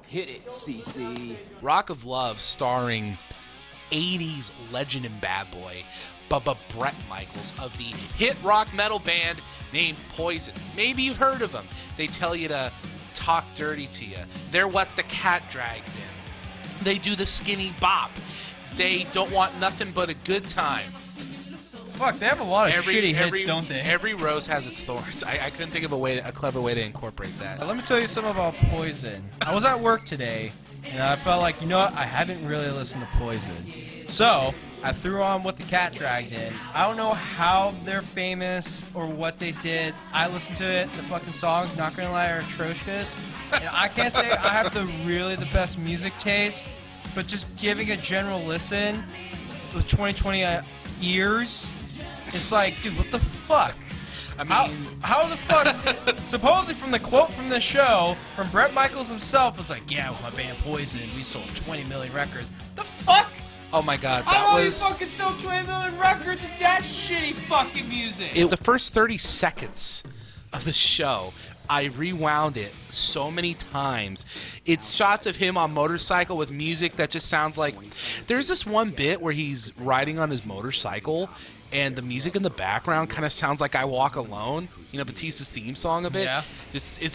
Hit it, CC. Rock of Love starring 80s legend and bad boy Bubba Brett Michaels of the hit rock metal band named Poison. Maybe you've heard of them. They tell you to talk dirty to you. They're what the cat dragged in. They do the skinny bop. They don't want nothing but a good time. Fuck, they have a lot of shitty hits, don't they? Every rose has its thorns. I couldn't think of a clever way to incorporate that. Let me tell you something about Poison. I was at work today, and I felt like, you know what, I haven't really listened to Poison. So, I threw on What the Cat Dragged In. I don't know how they're famous or what they did. I listened to it. The fucking songs, not gonna lie, are atrocious. And I can't say I have the best music taste, but just giving a general listen with 2020 ears, it's like, dude, what the fuck? I mean, how the fuck? Supposedly from the quote from the show, from Bret Michaels himself, was like, yeah, with my band Poison, we sold 20 million records. The fuck? oh my god, How do you fucking sell 20 million records with that shitty fucking music? The first 30 seconds of the show, I rewound it so many times. It's shots of him on motorcycle with music that just sounds like... There's this one bit where he's riding on his motorcycle, and the music in the background kind of sounds like I Walk Alone, you know, Batista's theme song a bit. Yeah.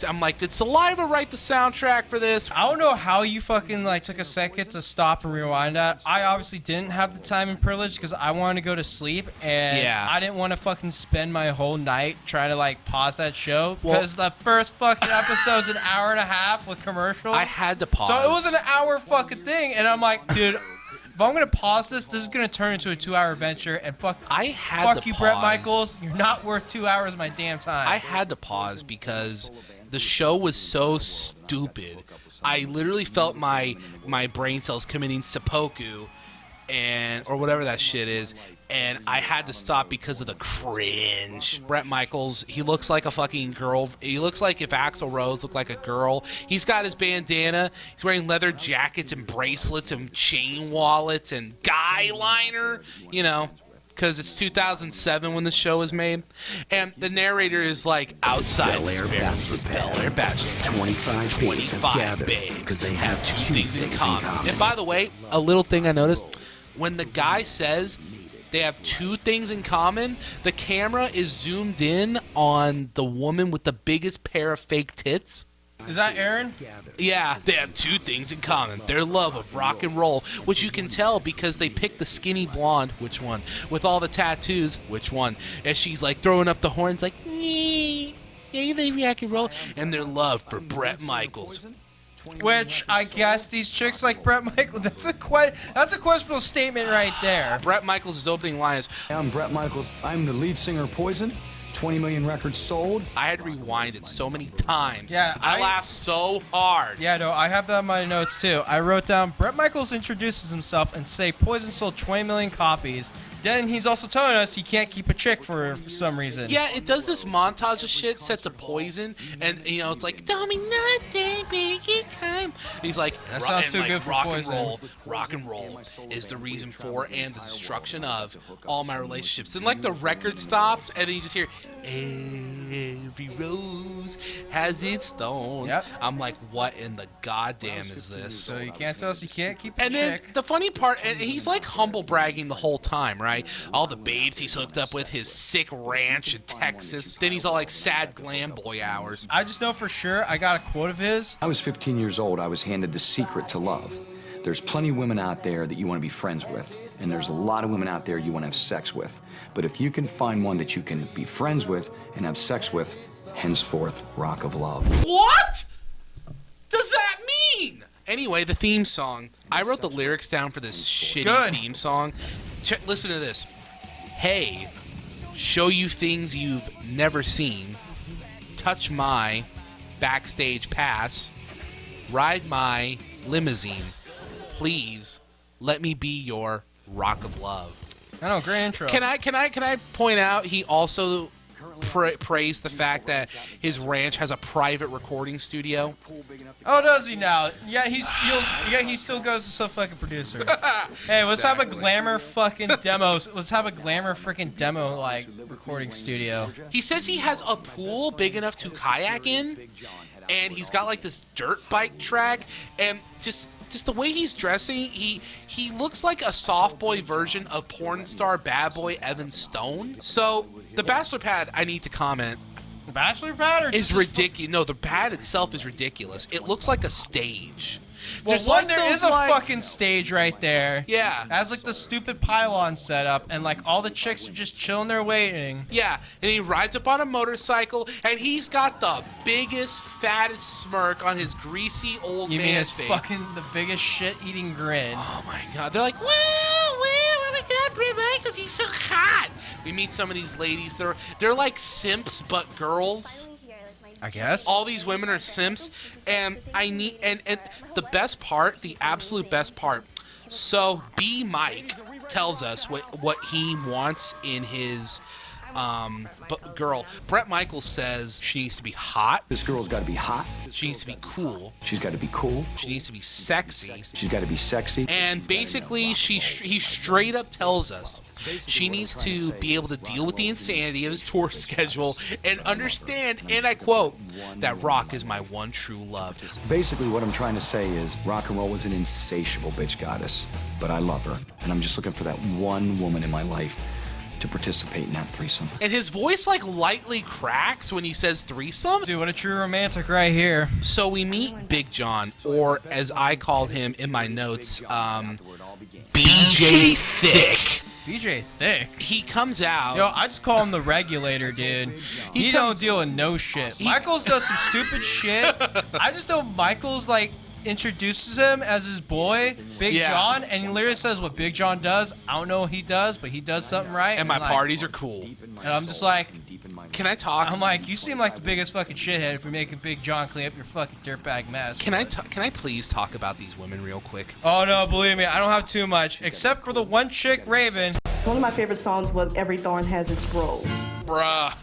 I'm like, did Saliva write the soundtrack for this? I don't know how you fucking like took a second to stop and rewind that. I obviously didn't have the time and privilege because I wanted to go to sleep, and Yeah. I didn't want to fucking spend my whole night trying to like pause that show because the first fucking episode's an hour and a half with commercials. I had to pause. So it was an hour fucking thing, and I'm like, dude, if I'm gonna pause this is gonna turn into a 2-hour adventure, and fuck to you, Bret pause. Michaels. You're not worth 2 hours of my damn time. I had to pause because the show was so stupid. I literally felt my brain cells committing seppuku, or whatever that shit is, and I had to stop because of the cringe. Bret Michaels, he looks like a fucking girl. He looks like if Axl Rose looked like a girl. He's got his bandana. He's wearing leather jackets and bracelets and chain wallets and guy liner, you know, because it's 2007 when the show was made. And the narrator is like, outside Bel Air Bachelor Bel Air Bachelor. 25 babes have gathered because they have two things in common. And by the way, a little thing I noticed, when the guy says they have two things in common, the camera is zoomed in on the woman with the biggest pair of fake tits. Is that Aaron? Yeah, they have two things in common. Their love of rock and roll, which you can tell because they picked the skinny blonde, which one? With all the tattoos, which one? As she's like throwing up the horns like, yeah, they rock and roll. And their love for Bret Michaels. Which I guess these chicks like Bret Michaels. That's a questionable statement right there. Bret Michaels' opening line is, I'm Bret Michaels. I'm the lead singer of Poison. 20 million records sold. I had to rewind it so many times. Yeah, I laughed so hard. Yeah, no, I have that in my notes too. I wrote down Bret Michaels introduces himself and say Poison sold 20 million copies. Then he's also telling us he can't keep a chick for some reason. Yeah, it does this montage of shit set to Poison, and you know it's like, tell me nothing, make it time. And he's like, That sounds too good for rock Poison. and roll. Rock and roll is the reason for and the destruction of all my relationships. And like the record stops, and then you just hear, every rose has its thorns. Yep. I'm like, what in the goddamn is this? So you can't tell us you can't keep a And then chick. the funny part, and he's like humble bragging the whole time, right? All the babes he's hooked up with, his sick ranch in Texas. Then he's all like sad glam boy hours. I just know for sure I got a quote of his. I was 15 years old. I was handed the secret to love. There's plenty of women out there that you want to be friends with, and there's a lot of women out there you want to have sex with. But if you can find one that you can be friends with and have sex with, henceforth, Rock of Love. What does that mean? Anyway, the theme song. I wrote the lyrics down for this shitty theme song. Listen to this. Hey, show you things you've never seen. Touch my backstage pass. Ride my limousine. Please let me be your Rock of Love. I know, great intro. Can I point out he also praised the fact that his ranch has a private recording studio? Oh, does he now? Yeah, he still goes to some fucking producer. Hey, let's have a glamour fucking demos. Let's have a glamour freaking demo like recording studio. He says he has a pool big enough to kayak in, and he's got like this dirt bike track, and just the way he's dressing, he looks like a soft boy version of porn star bad boy Evan Stone. So the bachelor pad, I need to comment, The bachelor pad or is ridiculous. No, the pad itself is ridiculous. It looks like a stage. Well, There's one, like there those, is a like- fucking stage right there. Yeah. It has like the stupid pylon set up, and like all the chicks are just chilling there waiting. Yeah, and he rides up on a motorcycle, and he's got the biggest, fattest smirk on his greasy old You man mean his face. fucking the biggest shit-eating grin? Oh my god, they're like, oh my god, Bray Michaels, he's so hot. We meet some of these ladies. They're like simps, but girls. I guess. All these women are simps, and and the best part, the absolute best part. So B Mike tells us what he wants in his girl. Brett Michaels says she needs to be hot. This girl's got to be hot. She needs to be cool. She's got to be cool. She needs to be sexy. She's got to be sexy. And basically, he straight up tells us she needs to be able to deal with the insanity of his tour schedule and understand, and I quote, that rock is my one true love. Basically, what I'm trying to say is rock and roll is an insatiable bitch goddess, but I love her, and I'm just looking for that one woman in my life to participate in that threesome. And his voice like lightly cracks when he says threesome. Dude, what a true romantic right here. So we meet Big John, or as I called him in my notes, BJ Thick. BJ Thick. He comes out. Yo, I just call him the regulator, dude. He don't deal with no shit. Michaels does some stupid shit. I just know Michaels like introduces him as his boy, Big John, and he literally says what Big John does. I don't know what he does, but he does something right. And my like, parties are cool. And I'm just like, can I talk? I'm like, you seem like the biggest fucking shithead if you're making Big John clean up your fucking dirtbag mess. Can I please talk about these women real quick? Oh no, believe me, I don't have too much, except for the one chick, Raven. One of my favorite songs was Every Thorn Has Its Rose. Bruh.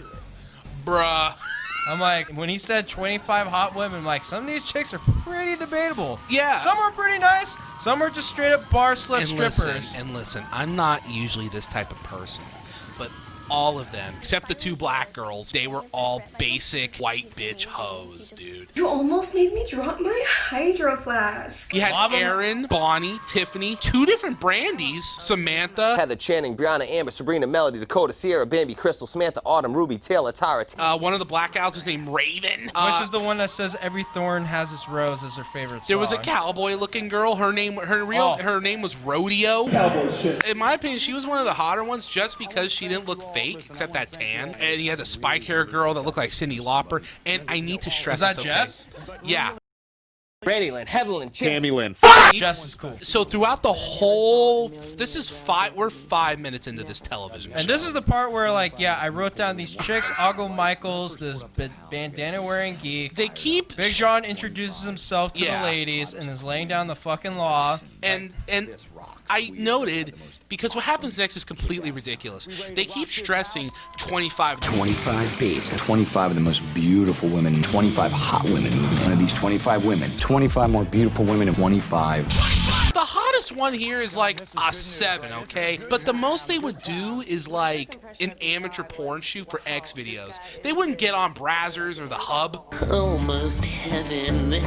I'm like, when he said 25 hot women, I'm like, some of these chicks are pretty debatable. Yeah. Some are pretty nice. Some are just straight up bar slut strippers. Listen, I'm not usually this type of person, but all of them, except the two black girls, they were all basic white bitch hoes, dude. You almost made me drop my hydro flask. You had Erin, Bonnie, Tiffany, two different Brandies, Samantha, Heather, Channing, Brianna, Amber, Sabrina, Melody, Dakota, Sierra, Bambi, Crystal, Samantha, Autumn, Ruby, Taylor, Tara. one of the blackouts was named Raven. Which is the one that says every thorn has its rose as her favorite song. There was a cowboy-looking girl. Her name was Rodeo. Cowboy shit. In my opinion, she was one of the hotter ones just because she didn't look fake, except that tan. And you had the spike hair girl that looked like Cyndi Lauper. And I need to stress, was that Jess? Yeah. Brady Lynn, Heather Tammy Lynn. Jess is cool. So throughout the whole, we're 5 minutes into this television And show. this is the part where, like, yeah, I wrote down these chicks. I'll Michaels, this bandana-wearing geek. They keep Big John introduces himself to the ladies and is laying down the fucking law. And I noted, because what happens next is completely ridiculous. They keep stressing 25 babes, 25 of the most beautiful women, and 25 hot women. One of these 25 women, 25 more beautiful women, and 25. The hottest one here is like a 7, okay? But the most they would do is like an amateur porn shoot for X videos. They wouldn't get on Brazzers or the Hub. Almost heaven.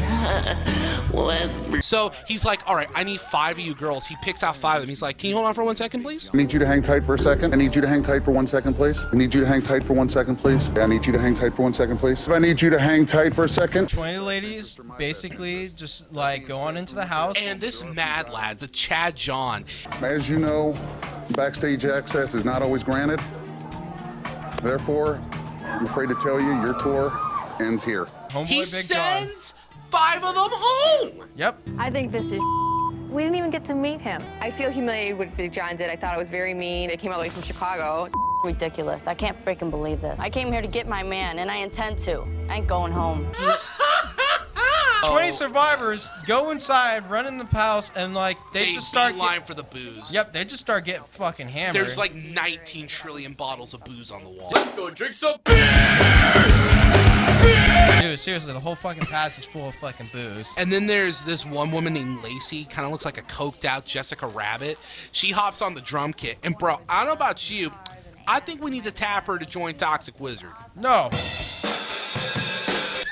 So he's like, all right, I need 5 of you girls. He picks out 5 of them. He's like, can you hold on for 1 second, please? I need you to hang tight for a second. I need you to hang tight for 1 second, please. I need you to hang tight for 1 second, please. I need you to hang tight for 1 second, please. I need you to hang tight for a second. 20 ladies basically just like go on into the house. And this mad lad, the Chad John. As you know, backstage access is not always granted. Therefore, I'm afraid to tell you, your tour ends here. Homeboy He Big sends 5 of them home. John. Yep. I think this is we didn't even get to meet him. I feel humiliated what Big John did. I thought it was very mean. It came all the way from Chicago. Ridiculous. I can't freaking believe this. I came here to get my man, and I intend to. I ain't going home. 20 survivors go inside, run in the house, and like they just start line for the booze. Yep, they just start getting fucking hammered. There's like 19 trillion bottles of booze on the wall. Let's go drink some beer! Dude, seriously, the whole fucking pass is full of fucking booze. And then there's this one woman named Lacey, kind of looks like a coked out Jessica Rabbit. She hops on the drum kit, and bro, I don't know about you, I think we need to tap her to join Toxic Wizard. No.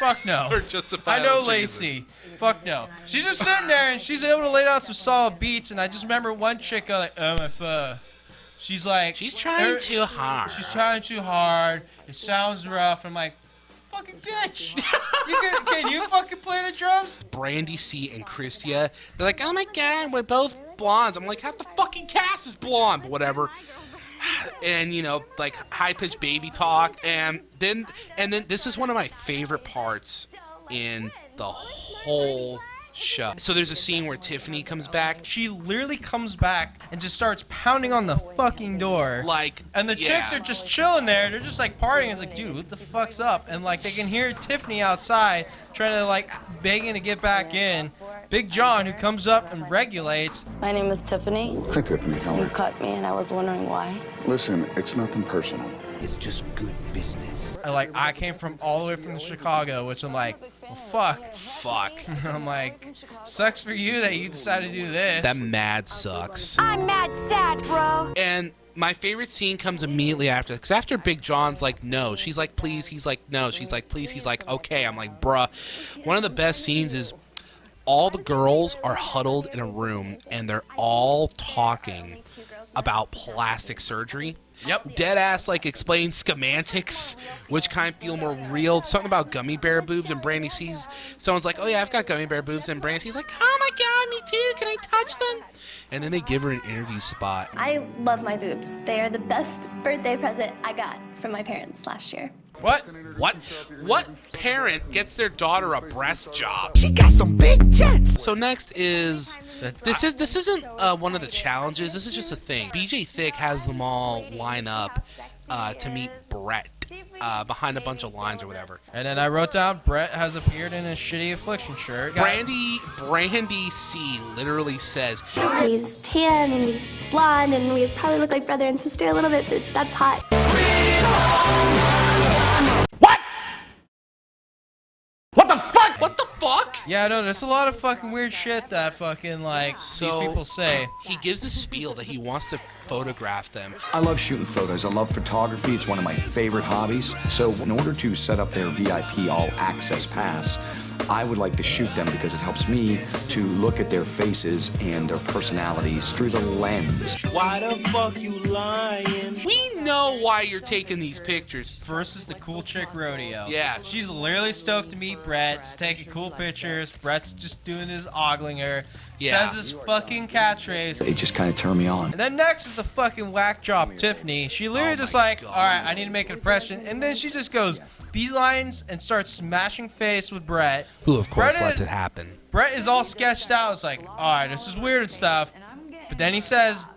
Fuck no. Or justifiable I know chicken's Lacey. Fuck no. She's just sitting there and she's able to lay down some solid beats. And I just remember one chick like, oh my fuck. She's like, She's trying too hard. She's trying too hard. It sounds rough. I'm like, fucking bitch. Can you fucking play the drums? Brandy C and Christia, they're like, oh my god, we're both blondes. I'm like, half the fucking cast is blonde, but whatever. And you know, like high-pitched baby talk, and then this is one of my favorite parts in the whole show. So there's a scene where Tiffany comes back. She literally comes back and just starts pounding on the fucking door. Like, and the chicks are just chilling there. They're just like partying. It's like, dude, what the fuck's up? And like they can hear Tiffany outside trying to like begging to get back in. Big John, who comes up and regulates. My name is Tiffany. Hi, Tiffany. How are You you? cut me, and I was wondering why. Listen, it's nothing personal. It's just good business. I came from all the way from Chicago, which I'm like, well, fuck. I'm like, sucks for you that you decided to do this. That mad sucks. I'm mad sad, bro. And my favorite scene comes immediately after, because after Big John's like, no, she's like, please, he's like, no, she's like, please, he's like, okay. I'm like, bruh. One of the best scenes is all the girls are huddled in a room and they're all talking about plastic surgery. Yep. Dead ass like explain schematics, which kind of feel more real. Something about gummy bear boobs, and Brandy sees someone's like, oh yeah, I've got gummy bear boobs, and Brandy sees like, oh my god, me too, can I touch them? And then they give her an interview spot. I love my boobs. They are the best birthday present I got from my parents last year. What parent gets their daughter a breast job? She got some big tits. So next is this isn't one of the challenges. This is just a thing. BJ Thick has them all line up to meet Brett behind a bunch of lines or whatever. And then I wrote down Brett has appeared in a shitty Affliction shirt. Brandy C literally says, He's tan and he's blonde and we probably look like brother and sister a little bit, but that's hot. What the fuck? Yeah, no, there's a lot of fucking weird shit that fucking, like, these people say. He gives a spiel that he wants to photograph them. I love shooting photos. I love photography. It's one of my favorite hobbies. So in order to set up their VIP all access pass, I would like to shoot them because it helps me to look at their faces and their personalities through the lens. Why the fuck you lying? We know why you're taking these pictures. Versus the cool chick rodeo. Yeah. She's literally stoked to meet Brett, taking cool pictures. Brett's just doing his ogling her. Yeah. Says his fucking catchphrase. It just kind of turned me on. And then next is the fucking whack job Tiffany. She literally just like, alright, I need to make an impression. And then she just goes beelines and starts smashing face with Brett. Who, of course, Brett lets it happen. Brett is all sketched out. It's like, alright, this is weird and stuff. But then he says,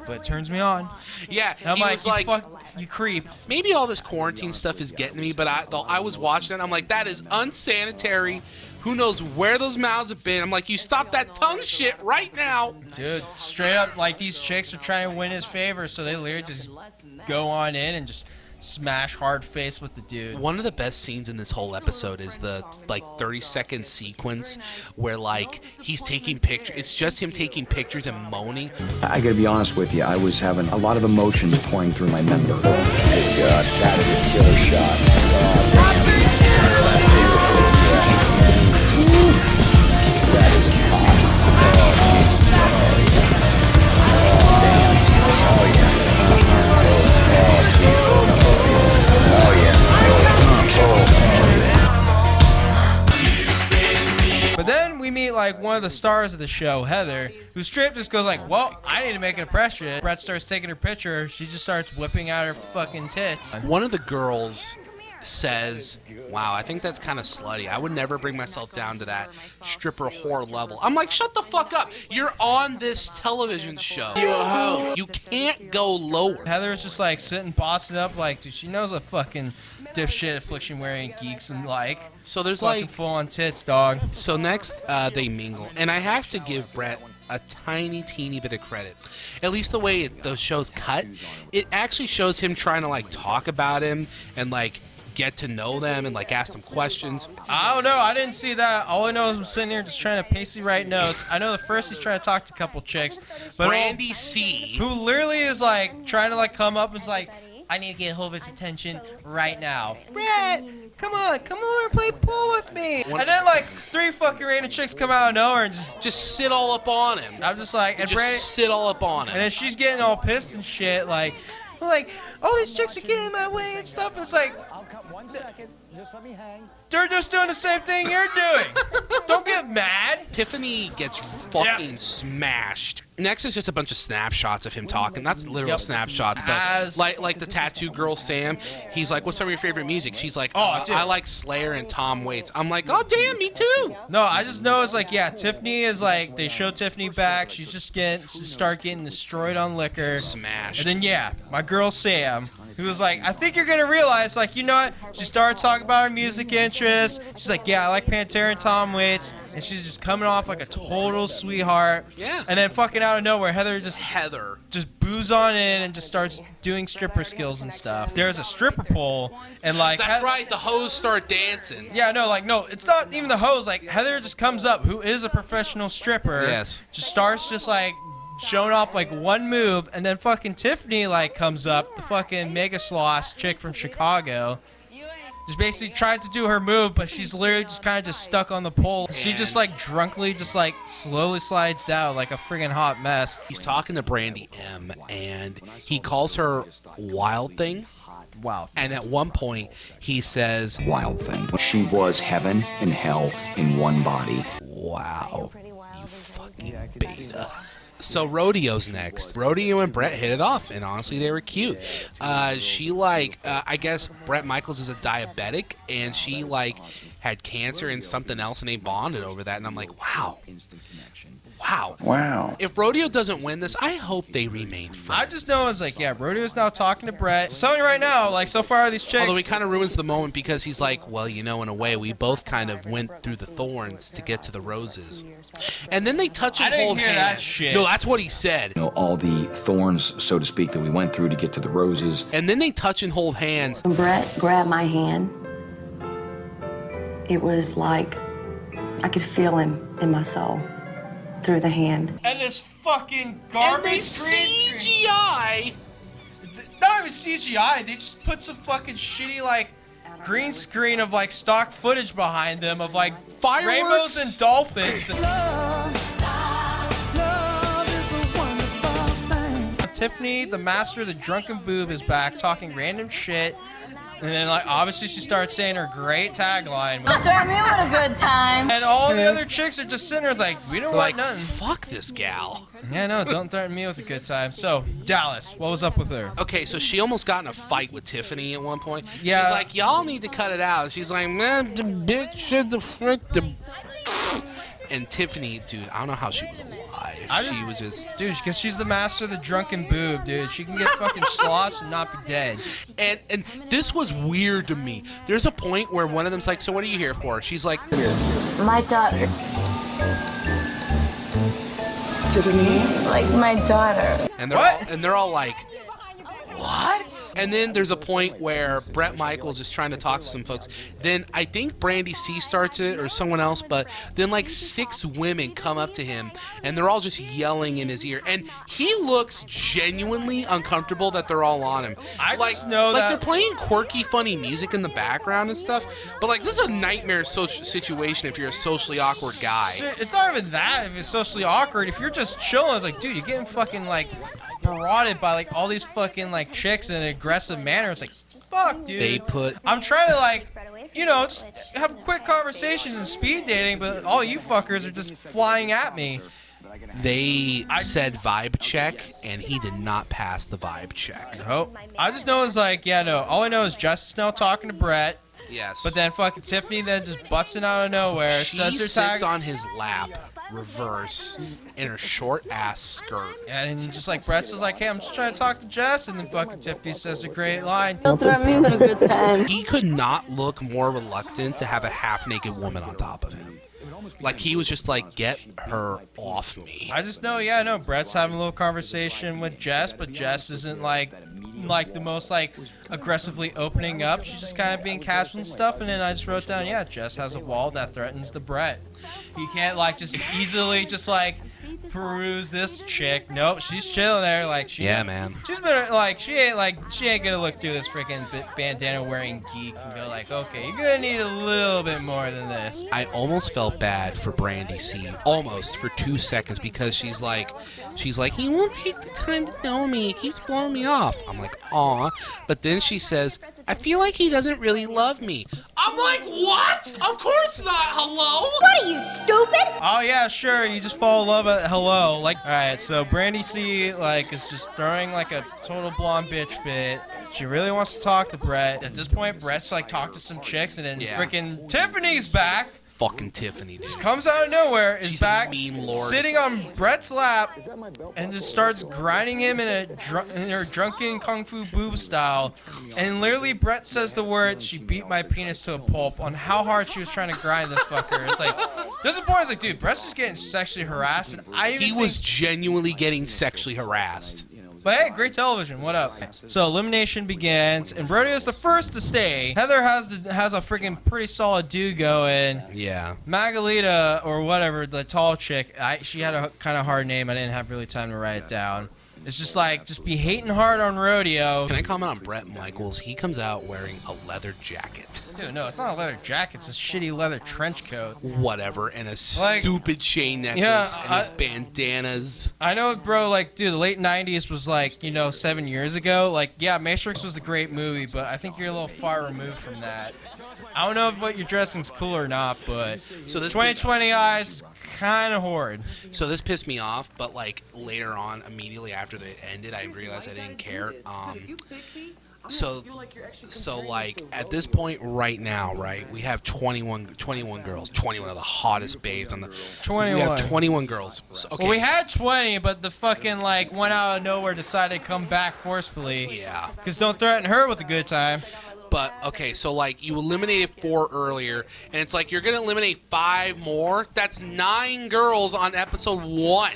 but it turns me on. Yeah, and I'm he like, was like, you creep. Maybe all this quarantine stuff is getting to me, but I was watching it, and I'm like, that is unsanitary. Who knows where those mouths have been? I'm like, you stop that tongue shit right now. Dude, straight up, like, these chicks are trying to win his favor, so they literally just go on in and just smash hard face with the dude. One of the best scenes in this whole episode is the, like, 30-second sequence where, like, he's taking pictures. It's just him taking pictures and moaning. I gotta be honest with you, I was having a lot of emotions pouring through my member. Oh, God, that is a killer shot. Oh, damn. That is hot. But then we meet like one of the stars of the show, Heather, who straight just goes like, well, I need to make an impression. Brett starts taking her picture. She just starts whipping out her fucking tits. One of the girls says, wow, I think that's kind of slutty. I would never bring myself down to that stripper whore level. I'm like, shut the fuck up. You're on this television show. You're a hoe. You can't go lower. Heather's just like sitting, bossing up like, dude, she knows what fucking dipshit Affliction wearing geeks and like. So there's fucking like full on tits, dog. So next, they mingle. And I have to give Brett a tiny, teeny bit of credit. At least the way the show's cut, it actually shows him trying to like talk about him and like get to know them and like ask them questions. I don't know. I didn't see that. All I know is I'm sitting here just trying to pacey write notes. I know the first he's trying to talk to a couple chicks, but Brandy C, who literally is like trying to like come up and is like, I need to get hold of his attention right now. Brett, come on and play pool with with me. And then like 3 fucking random chicks come out of nowhere and just sit all up on him. I'm just like, and just Brandy, sit all up on him. and then she's getting all pissed and shit, like, oh, these chicks are getting in my way and stuff. It's like, they're just doing the same thing you're doing. Don't get mad. Tiffany gets fucking smashed. Next is just a bunch of snapshots of him talking. That's literal snapshots, but like the tattoo girl Sam, he's like, "What's some of your favorite music?" She's like, I like Slayer and Tom Waits." I'm like, "Oh damn, me too." No, I just know it's like, yeah, Tiffany is like, they show Tiffany back. She's just start getting destroyed on liquor, smashed. And then yeah, my girl Sam, who was like, I think you're gonna realize, like, you know what? She started talking about her music interests. She's like, yeah, I like Pantera and Tom Waits, and she's just coming off like a total sweetheart. Yeah. And then fucking out of nowhere, Heather just boos on in and just starts doing stripper skills and stuff. There's a stripper pole, and like that's right, the hoes start dancing. Yeah, no, it's not even the hoes. Like Heather just comes up, who is a professional stripper. Yes. Just starts just like showing off like one move, and then fucking Tiffany like comes up, the fucking mega slosh chick from Chicago. Just basically tries to do her move, but she's literally just kind of just stuck on the pole. She just like drunkenly just like slowly slides down like a friggin' hot mess. He's talking to Brandy M, and he calls her Wild Thing. Wow. And at one point, he says, Wild Thing. She was heaven and hell in one body. Wow. You fucking beta. So Rodeo's next. Rodeo and Brett hit it off, and honestly, they were cute. She I guess Bret Michaels is a diabetic, and she had cancer and something else, and they bonded over that. And I'm like, wow. If Rodeo doesn't win this, I hope they remain friends. I just know it's like, yeah, Rodeo's now talking to Brett. So telling you right now, like, so far these chicks. Although he kind of ruins the moment because he's like, well, you know, in a way, we both kind of went through the thorns to get to the roses. And then they touch and hold hands. That shit. No, that's what he said. You know, all the thorns, so to speak, that we went through to get to the roses. And then they touch and hold hands. When Brett grabbed my hand, it was like I could feel him in my soul through the hand. And this fucking garbage and they CGI. Not even CGI. They just put some fucking shitty like green screen of like stock footage behind them of like fireworks, rainbows and dolphins. Tiffany, the master of the drunken boob, is back talking random shit. And then, like, obviously she starts saying her great tagline. Don't threaten me with a good time. And all the other chicks are just sitting there like, we don't want nothing. Fuck this gal. Yeah, no, don't threaten me with a good time. So, Dallas, what was up with her? Okay, so she almost got in a fight with Tiffany at one point. Yeah. She's like, y'all need to cut it out. And she's like, man, the bitch should the frick the... And Tiffany, dude, I don't know how she was alive. She was just... Dude, because she's the master of the drunken boob, dude. She can get fucking sloshed and not be dead. And this was weird to me. There's a point where one of them's like, so what are you here for? She's like... My daughter. Tiffany? Like my daughter. And they're all like... What? And then there's a point where Bret Michaels is trying to talk to some folks. Then I think Brandy C starts it or someone else, but then like 6 women come up to him and they're all just yelling in his ear. And he looks genuinely uncomfortable that they're all on him. I just know that they're playing quirky, funny music in the background and stuff. But like this is a nightmare situation if you're a socially awkward guy. It's not even that if it's socially awkward. If you're just chilling, it's like, dude, you're getting fucking like barraged by like all these fucking like chicks in an aggressive manner. It's like, fuck, dude. I'm trying to like, you know, just have quick conversations and speed dating, but all you fuckers are just flying at me. They said vibe check, and he did not pass the vibe check. Nope. I just know it's like, yeah, no. All I know is Justice now talking to Brett. Yes. But then fucking Tiffany then just butts in out of nowhere. She says her sits on his lap, reverse, in her short ass skirt. And just like Brett says, like, hey, I'm just trying to talk to Jess, and then fucking Tiffany says a great line. Don't threaten me with a good time. He could not look more reluctant to have a half-naked woman on top of him. Like he was just like, get her off me. I just know, yeah, no. Brett's having a little conversation with Jess, but Jess isn't like like the most like aggressively opening up. She's just kind of being casual and stuff. And then I just wrote down, yeah, Jess has a wall that threatens the Brett. He can't like just easily just like peruse this chick. Nope, she's chilling there. Like man. She's been like she ain't gonna look through this freaking bandana wearing geek and go like, okay, you're gonna need a little bit more than this. I almost felt bad for Brandy C. Almost for 2 seconds because she's like, he won't take the time to know me. He keeps blowing me off. I'm like, aw. But then she says, I feel like he doesn't really love me. I'm like, what? Of course not. Hello? What are you, stupid? Oh yeah, sure. You just fall in love at hello. Like, all right. So Brandy C like is just throwing like a total blonde bitch fit. She really wants to talk to Brett. At this point, Brett's like talked to some chicks, and then freaking Tiffany's back. Fucking Tiffany, dude. Just comes out of nowhere, is She's back, a mean lord. sitting on Brett's lap, and just starts grinding him in her drunken kung fu boob style. And literally, Brett says the word, "She beat my penis to a pulp," on how hard she was trying to grind this fucker. It's like, there's a point, it's like, dude, Brett's just getting sexually harassed, and He was genuinely getting sexually harassed. But hey, great television. What up? So elimination begins, and Brody is the first to stay. Heather has a freaking pretty solid do going. Yeah. Magalita or whatever, the tall chick. She had a kind of hard name. I didn't have really time to write it down. It's just like, just be hating hard on rodeo. Can I comment on Bret Michaels? He comes out wearing a leather jacket. Dude, no, it's not a leather jacket. It's a shitty leather trench coat. Whatever, and a stupid chain necklace and his bandanas. I know, bro, like, dude, the late 90s was like, 7 years ago. Like, yeah, Matrix was a great movie, but I think you're a little far removed from that. I don't know if what you're dressing's cool or not, but so this 2020 eyes kind of horrid. So this pissed me off, but like later on, immediately after they ended, I realized I didn't care. So like at this point right now, right, we have 21 girls, 21 of the hottest babes on the 21. We have 21 girls. So, okay. Well, we had 20, but the fucking like one out of nowhere decided to come back forcefully. Yeah. Because don't threaten her with a good time. But, okay, so, like, you eliminated 4 earlier, and it's like you're going to eliminate 5 more? That's 9 girls on episode 1.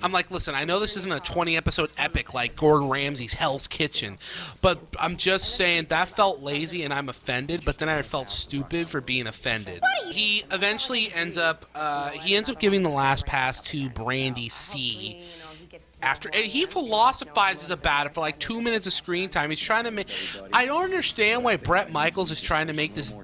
I'm like, listen, I know this isn't a 20-episode epic like Gordon Ramsay's Hell's Kitchen, but I'm just saying that felt lazy, and I'm offended, but then I felt stupid for being offended. He eventually ends up giving the last pass to Brandy C., and he philosophizes about it for like 2 minutes of screen time. He's trying to make. I don't understand why Bret Michaels is trying to make this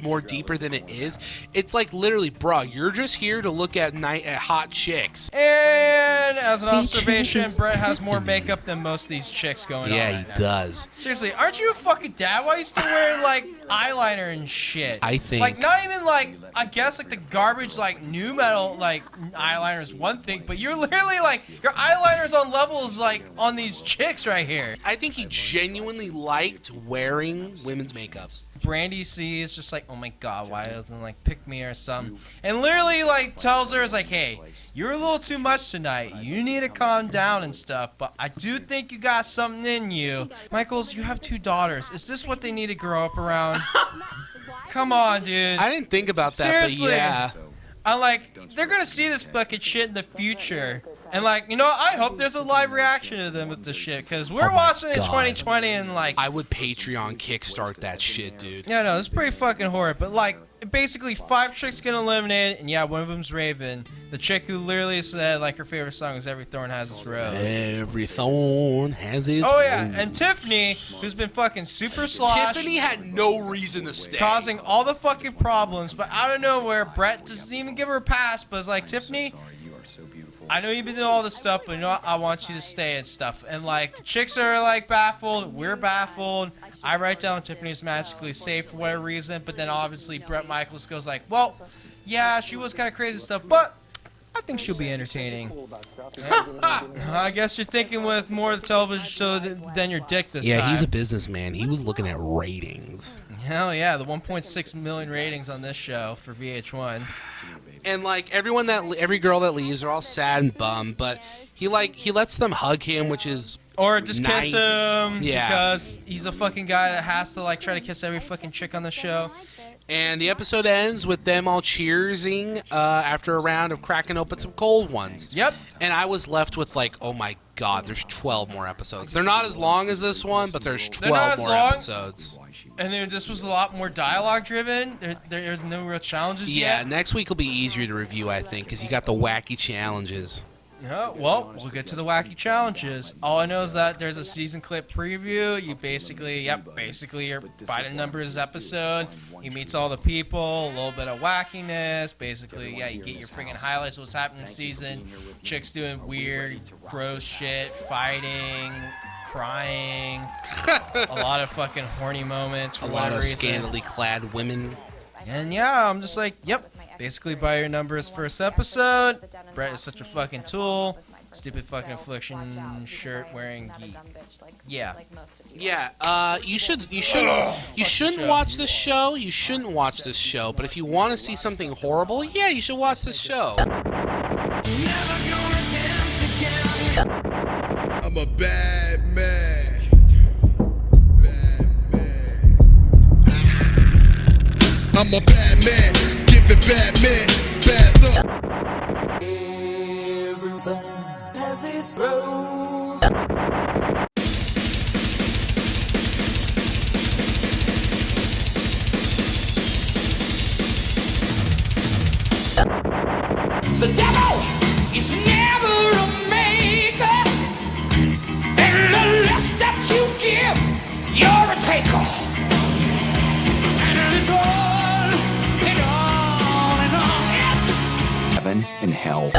more deeper than it is. It's like literally, bro, you're just here to look at hot chicks. And as an observation, Bret has more makeup than most of these chicks going on. Yeah, right he now. does. Seriously, aren't you a fucking dad? Why are you still wearing like eyeliner and shit? I think like not even like I guess like the garbage like new metal like eyeliner is one thing, but you're literally like your eyeliner's on levels like on these chicks right here. I think he genuinely liked wearing women's makeup. Brandy C is just like, oh my god, why doesn't like pick me or something? And literally like tells her, is like, hey, you're a little too much tonight. You need to calm down and stuff, but I do think you got something in you. Michaels, you have 2 daughters. Is this what they need to grow up around? Come on, dude. I didn't think about that, seriously, but yeah. I'm like, they're gonna see this fucking shit in the future. And like, I hope there's a live reaction to them with this shit, because we're watching in 2020 and like... I would Patreon kickstart that shit, dude. Yeah, no, it's pretty fucking horrid, but like, basically 5 chicks get eliminated, and yeah, one of them's Raven. The chick who literally said like her favorite song is Every Thorn Has Its Rose. Every thorn has its Oh yeah, and Tiffany, who's been fucking super sloshed. Tiffany had no reason to stay. Causing all the fucking problems, but out of nowhere, Bret doesn't even give her a pass, but it's like, Tiffany... I know you've been doing all this stuff, but I want you to stay and stuff. And like, the chicks are like baffled, we're baffled. I write down Tiffany's magically safe for whatever reason, but then obviously Bret Michaels goes like, well, yeah, she was kind of crazy stuff, but I think she'll be entertaining. I guess you're thinking with more of the television show than your dick this time. Yeah, he's a businessman. He was looking at ratings. Hell yeah, the 1.6 million ratings on this show for VH1. And like every girl that leaves, they're all sad and bummed. But he lets them hug him, which is or just nice. kiss him. Yeah, because he's a fucking guy that has to like try to kiss every fucking chick on the show. And the episode ends with them all cheersing after a round of cracking open some cold ones. Yep. And I was left with like, oh my God, there's 12 more episodes. They're not as long as this one, but there's 12 more episodes. And then this was a lot more dialogue driven. There's no real challenges yet. Yeah, next week will be easier to review, I think, because you got the wacky challenges. Well, we'll get to the wacky challenges. All I know is that there's a season clip preview. You basically you're Biden numbers episode. He meets all the people, a little bit of wackiness. Basically, you get your freaking highlights of what's happening this season. Chicks doing weird, gross shit, fighting, crying, a lot of fucking horny moments for a lot of reason. scantily clad women. And yeah, I'm just like, yep. Basically, by your numbers first episode. Brett is such a fucking tool. Stupid fucking affliction shirt wearing geek. Yeah. Yeah. You shouldn't watch this show. You shouldn't watch this show. But if you want to see something horrible, yeah, you should watch this show. I'm a bad man. I'm a bad man, giving bad men bad luck. Everything has its rose. The devil is never a maker, and the less that you give, you're a taker. And it's all, and on, and on. Heaven and hell.